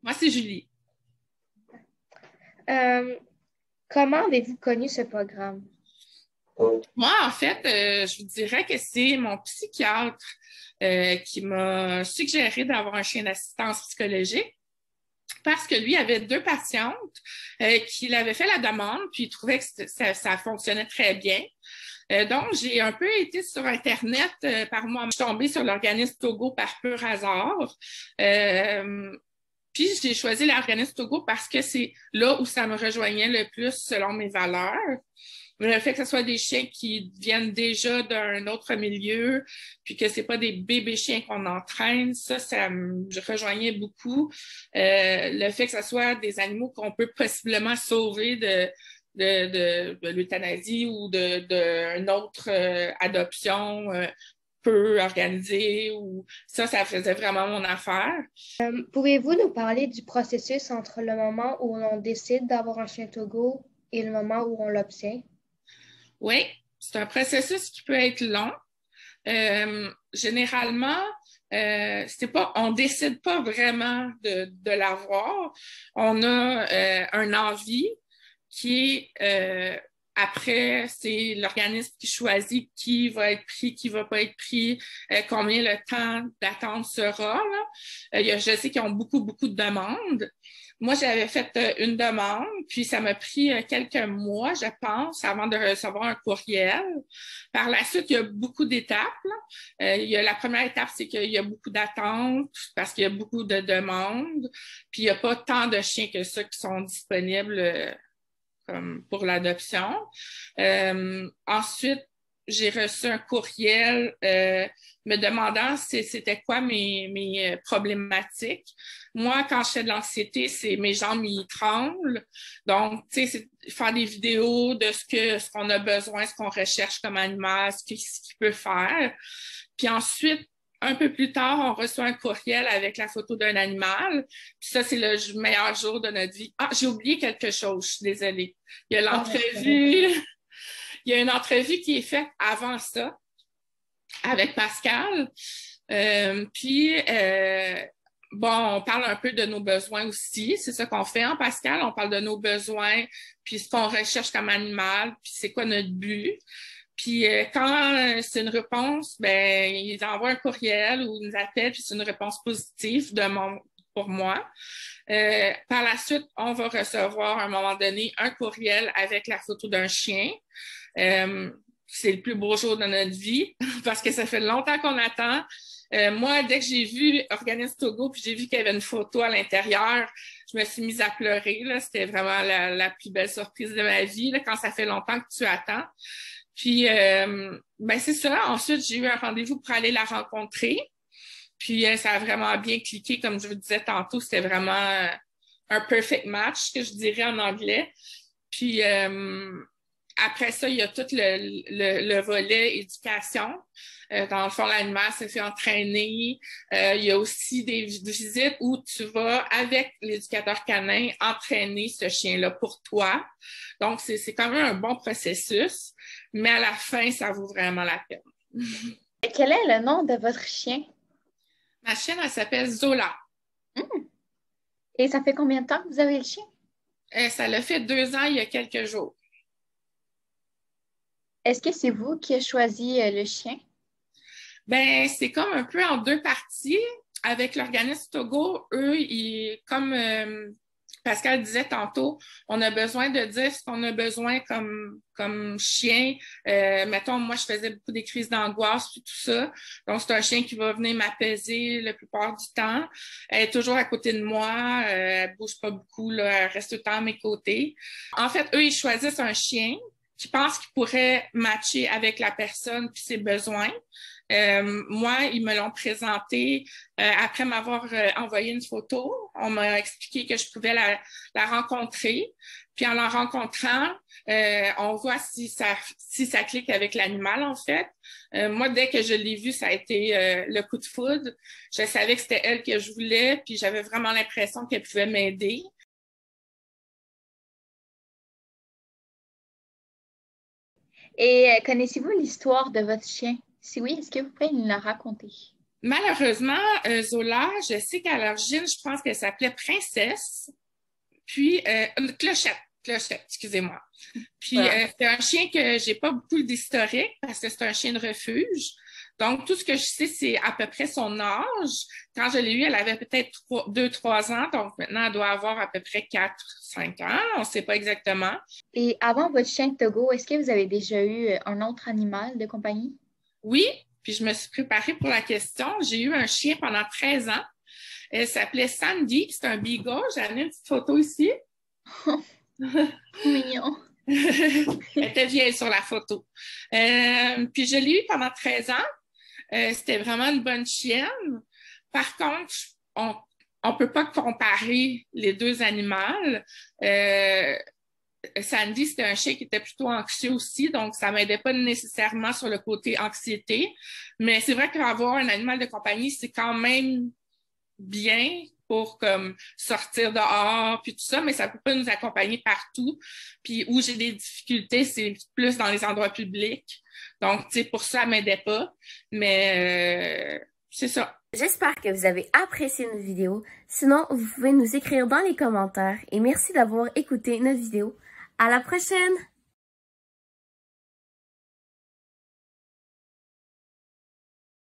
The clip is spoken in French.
Moi, c'est Julie. Euh, Comment avez-vous connu ce programme? Moi, en fait, je vous dirais que c'est mon psychiatre qui m'a suggéré d'avoir un chien d'assistance psychologique parce que lui avait deux patientes qui l'avaient fait la demande, puis il trouvait que ça fonctionnait très bien. Donc, j'ai un peu été sur Internet par moi. Je suis tombée sur l'organisme Togo par pur hasard. Euh, Puis j'ai choisi l'organisme Togo parce que c'est là où ça me rejoignait le plus selon mes valeurs. Le fait que ce soit des chiens qui viennent déjà d'un autre milieu, puis que c'est pas des bébés chiens qu'on entraîne, ça me rejoignait beaucoup. Le fait que ce soit des animaux qu'on peut possiblement sauver de l'euthanasie ou d'une autre adoption peu organisée, ou ça faisait vraiment mon affaire. Pouvez-vous nous parler du processus entre le moment où on décide d'avoir un chien Togo et le moment où on l'obtient? Oui, c'est un processus qui peut être long. Généralement, c'est pas, on décide pas vraiment de l'avoir. On a un envie qui est après, c'est l'organisme qui choisit qui va être pris, qui va pas être pris, combien le temps d'attente sera. Là. Je sais qu'ils ont beaucoup de demandes. Moi, j'avais fait une demande, puis ça m'a pris quelques mois, je pense, avant de recevoir un courriel. Par la suite, il y a beaucoup d'étapes. La première étape, c'est qu'il y a beaucoup d'attentes parce qu'il y a beaucoup de demandes, puis il n'y a pas tant de chiens que ça qui sont disponibles comme pour l'adoption. Ensuite, j'ai reçu un courriel me demandant c'était quoi mes problématiques. Moi, quand je fais de l'anxiété, c'est mes jambes ils tremblent. Donc, tu sais, c'est faire des vidéos de ce qu'on a besoin, ce qu'on recherche comme animal, ce qu'il peut faire. Puis ensuite, un peu plus tard, on reçoit un courriel avec la photo d'un animal. Puis ça, c'est le meilleur jour de notre vie. Ah, j'ai oublié quelque chose, je suis désolée. Il y a Ah, c'est correct. l'entrevue, il y a une entrevue qui est faite avant ça avec Pascal. Bon, on parle un peu de nos besoins aussi. C'est ça qu'on fait en Pascal. On parle de nos besoins, puis ce qu'on recherche comme animal, puis c'est quoi notre but. Puis quand c'est une réponse, ben ils envoient un courriel ou ils nous appellent, puis c'est une réponse positive pour moi. Par la suite, on va recevoir à un moment donné un courriel avec la photo d'un chien. C'est le plus beau jour de notre vie parce que ça fait longtemps qu'on attend. Moi, dès que j'ai vu Organisme Togo, puis j'ai vu qu'il y avait une photo à l'intérieur, je me suis mise à pleurer. Là. C'était vraiment la plus belle surprise de ma vie là, quand ça fait longtemps que tu attends. Puis, ben c'est ça. Ensuite, j'ai eu un rendez-vous pour aller la rencontrer. Puis, ça a vraiment bien cliqué, comme je vous disais tantôt. C'était vraiment un perfect match, que je dirais en anglais. Puis, après ça, il y a tout le volet éducation. Dans le fond, l'animal se fait entraîner. Il y a aussi des visites où tu vas, avec l'éducateur canin, entraîner ce chien-là pour toi. Donc, c'est quand même un bon processus, mais à la fin, ça vaut vraiment la peine. Quel est le nom de votre chien? Ma chienne, elle s'appelle Zola. Hmm. Et ça fait combien de temps que vous avez le chien? Ça l'a fait 2 ans il y a quelques jours. Est-ce que c'est vous qui avez choisi le chien? Ben, c'est comme un peu en deux parties. Avec l'organisme Togo, eux, comme Pascal disait tantôt, on a besoin de dire ce qu'on a besoin comme chien. Mettons, moi, je faisais beaucoup des crises d'angoisse et tout ça. Donc, c'est un chien qui va venir m'apaiser la plupart du temps. Elle est toujours à côté de moi. Elle bouge pas beaucoup, là. Elle reste tout le temps à mes côtés. En fait, eux, ils choisissent un chien qui pense qu'il pourrait matcher avec la personne puis ses besoins. Moi, ils me l'ont présenté après m'avoir envoyé une photo. On m'a expliqué que je pouvais la rencontrer. Puis en la rencontrant, on voit si ça clique avec l'animal, en fait. Moi, dès que je l'ai vu, ça a été le coup de foudre. Je savais que c'était elle que je voulais, puis j'avais vraiment l'impression qu'elle pouvait m'aider. Et connaissez-vous l'histoire de votre chien? Si oui, est-ce que vous pouvez nous la raconter? Malheureusement, Zola, je sais qu'à l'origine, je pense qu'elle s'appelait Princesse, puis Clochette, excusez-moi. Puis c'est un chien que j'ai pas beaucoup d'historique parce que c'est un chien de refuge. Donc, tout ce que je sais, c'est à peu près son âge. Quand je l'ai eue, elle avait peut-être 2-3 ans. Donc, maintenant, elle doit avoir à peu près 4-5 ans. On ne sait pas exactement. Et avant votre chien Togo, est-ce que vous avez déjà eu un autre animal de compagnie? Oui, puis je me suis préparée pour la question. J'ai eu un chien pendant 13 ans. Elle s'appelait Sandy. C'est un beagle. J'ai amené une petite photo ici. Mignon. Elle était vieille sur la photo. Puis je l'ai eu pendant 13 ans. C'était vraiment une bonne chienne. Par contre, on ne peut pas comparer les deux animaux. Sandy, c'était un chien qui était plutôt anxieux aussi, donc ça ne m'aidait pas nécessairement sur le côté anxiété. Mais c'est vrai qu'avoir un animal de compagnie, c'est quand même bien pour comme sortir dehors puis tout ça, mais ça peut pas nous accompagner partout. Puis où j'ai des difficultés, c'est plus dans les endroits publics. Donc, tu sais, pour ça, elle m'aidait pas. Mais c'est ça. J'espère que vous avez apprécié notre vidéo. Sinon, vous pouvez nous écrire dans les commentaires. Et merci d'avoir écouté notre vidéo. À la prochaine!